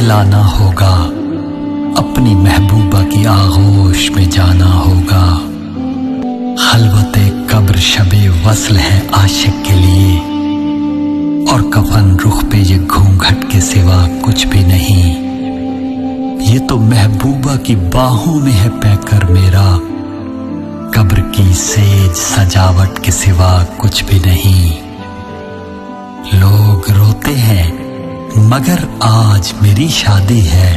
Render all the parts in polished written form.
दिलाना होगा, अपनी महबूबा की आगोश में जाना होगा। खलवते कब्र शबे वस्ल है आशिक के लिए, और कफन रुख पे ये घूंघट के सिवा कुछ भी नहीं। ये तो महबूबा की बाहों में है पैकर मेरा, कब्र की सेज सजावट के सिवा कुछ भी नहीं। लोग रोते हैं मगर आज मेरी शादी है,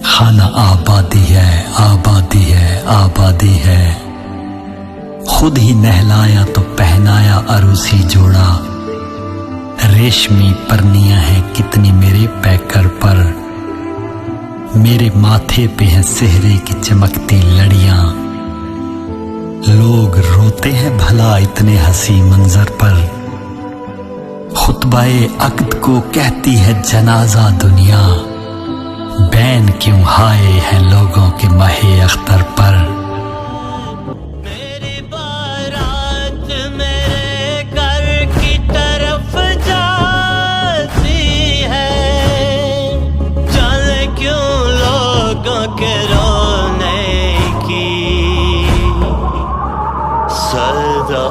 खाना आबादी है, आबादी है, आबादी है। खुद ही नहलाया तो पहनाया अरूसी जोड़ा, रेशमी परनियां हैं कितनी मेरे पैकर पर। मेरे माथे पे है सेहरे की चमकती लड़ियां। लोग रोते हैं भला इतने हंसी मंजर पर, खुतबाए अक्द को कहती है जनाजा दुनिया। बैन क्यों हाय है लोगों के महे अख्तर पर। मेरी बारात मेरे घर की तरफ जाती है, जाने क्यों लोगों के रोने की सदा